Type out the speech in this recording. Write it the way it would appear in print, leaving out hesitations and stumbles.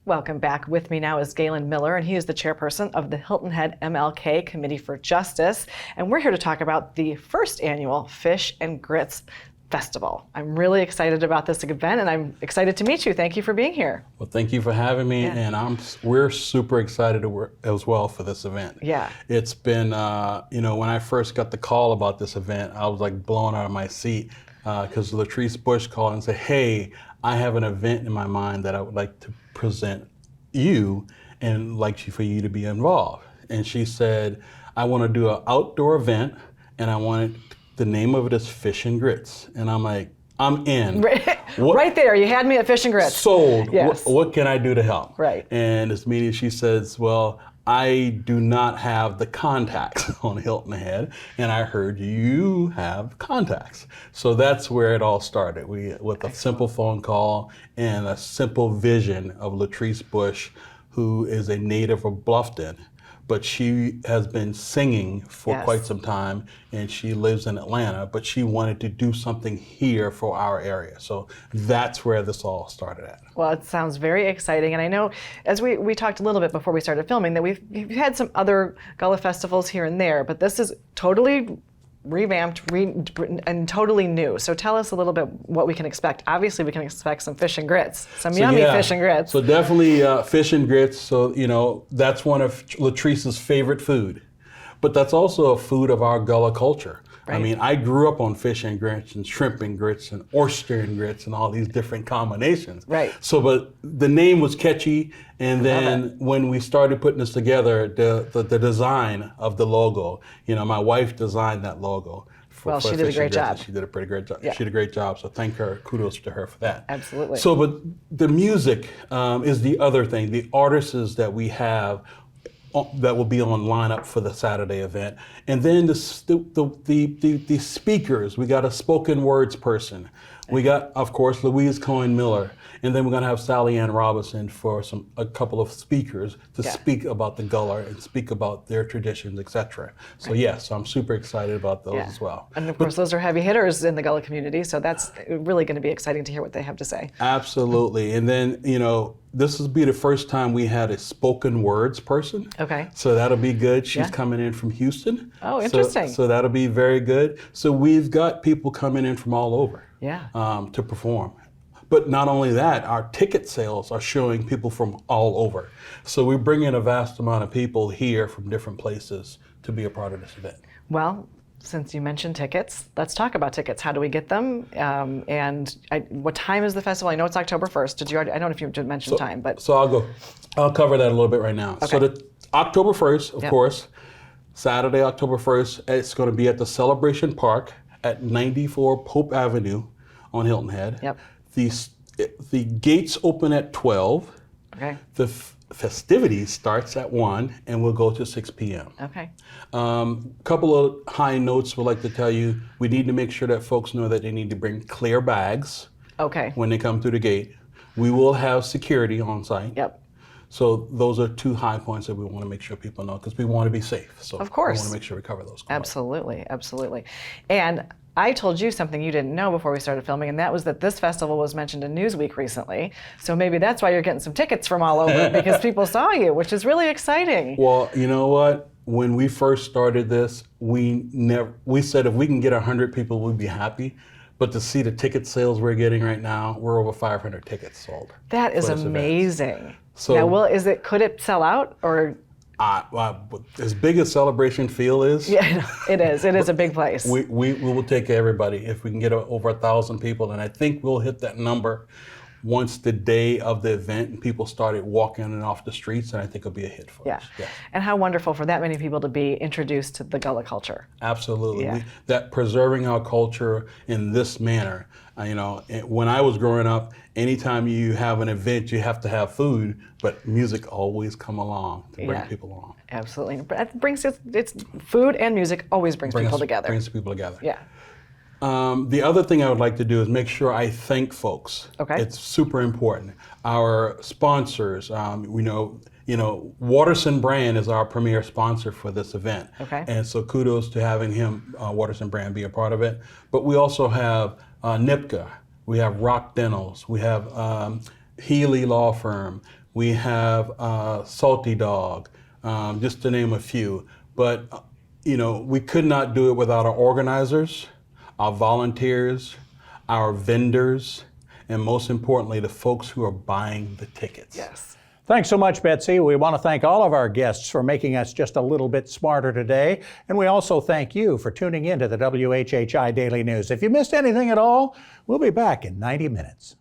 Welcome back. With me now is Galen Miller, and he is the chairperson of the Hilton Head MLK Committee for Justice. And we're here to talk about the first annual Fish and Grits Festival. I'm really excited about this event, and I'm excited to meet you. Thank you for being here. Well, thank you for having me, and we're super excited as well for this event. Yeah. It's been, when I first got the call about this event, I was like blown out of my seat because Latrice Bush called and said, "Hey, I have an event in my mind that I would like to present you and like for you to be involved." And she said, "I want to do an outdoor event, and I want the name of it is Fish and Grits." And I'm like, I'm in. Right there, you had me at Fish and Grits. Sold. Yes. What can I do to help? Right. And this meeting, she says, "Well, I do not have the contacts on Hilton Head, and I heard you have contacts." So that's where it all started. With a simple phone call and a simple vision of Latrice Bush, who is a native of Bluffton, but she has been singing for quite some time, and she lives in Atlanta, but she wanted to do something here for our area. So that's where this all started at. Well, it sounds very exciting, and I know, as we talked a little bit before we started filming, that we've had some other Gullah festivals here and there, but this is totally revamped and totally new. So tell us a little bit what we can expect. Obviously, we can expect some fish and grits, some yummy fish and grits. So definitely fish and grits. So, that's one of Latrice's favorite food. But that's also a food of our Gullah culture. Right. I mean, I grew up on fish and grits and shrimp and grits and oyster and grits and all these different combinations. Right. So, but the name was catchy, and then when we started putting this together, the design of the logo, my wife designed that logo. Well, she did a great job. She did a pretty great job. Yeah. She did a great job. So thank her. Kudos to her for that. Absolutely. So, but the music is the other thing. The artists that we have that will be on lineup for the Saturday event, and then the speakers. We got a spoken words person. We got, of course, Louise Cohen Miller, and then we're going to have Sally Ann Robinson for a couple of speakers to speak about the Gullah and speak about their traditions, etc. So yes, I'm super excited about those as well. And of course, those are heavy hitters in the Gullah community, so that's really going to be exciting to hear what they have to say. Absolutely, and then this will be the first time we had a spoken words person. Okay. So that'll be good. She's coming in from Houston. Oh, interesting. So that'll be very good. So we've got people coming in from all over to perform. But not only that, our ticket sales are showing people from all over. So we bring in a vast amount of people here from different places to be a part of this event. Well, since you mentioned tickets, let's talk about tickets. How do we get them? What time is the festival? I know it's October 1st. Did you already? I don't know if you did mention time, but I'll cover that a little bit right now. Okay. So the October 1st, of course, Saturday, October 1st, it's going to be at the Celebration Park at 94 Pope Avenue on Hilton Head. Yep. The gates open at 12. Okay. The festivities starts at 1 and will go to 6 p.m. Okay. Couple of high notes we'd like to tell you. We need to make sure that folks know that they need to bring clear bags when they come through the gate. We will have security on site. Yep. So those are two high points that we want to make sure people know because we want to be safe. So of course. we want to make sure we cover those. Absolutely, absolutely. And I told you something you didn't know before we started filming, and that was that this festival was mentioned in Newsweek recently. So maybe that's why you're getting some tickets from all over, because people saw you, which is really exciting. Well, you know what? When we first started this, we said if we can get 100 people, we'd be happy. But to see the ticket sales we're getting right now, we're over 500 tickets sold. That is amazing. So now, could it sell out, or? As big as Celebration Field is, it is. It is a big place. We will take everybody if we can get over 1,000 people, and I think we'll hit that number once the day of the event and people started walking in and off the streets, and I think it'll be a hit for us. Yeah. And how wonderful for that many people to be introduced to the Gullah culture. Absolutely. Yeah. That preserving our culture in this manner. When I was growing up, anytime you have an event, you have to have food, but music always come along to bring people along. Absolutely. It's food and music always brings people together. Brings people together. Yeah. The other thing I would like to do is make sure I thank folks. Okay. It's super important. Our sponsors, Waterson Brand is our premier sponsor for this event. Okay. And so kudos to having him, Waterson Brand, be a part of it. But we also have NIPCA, we have Rock Dentals, we have Healy Law Firm, We have Salty Dog, just to name a few. But we could not do it without our organizers, our volunteers, our vendors, and most importantly, the folks who are buying the tickets. Yes. Thanks so much, Betsy. We want to thank all of our guests for making us just a little bit smarter today. And we also thank you for tuning in to the WHHI Daily News. If you missed anything at all, we'll be back in 90 minutes.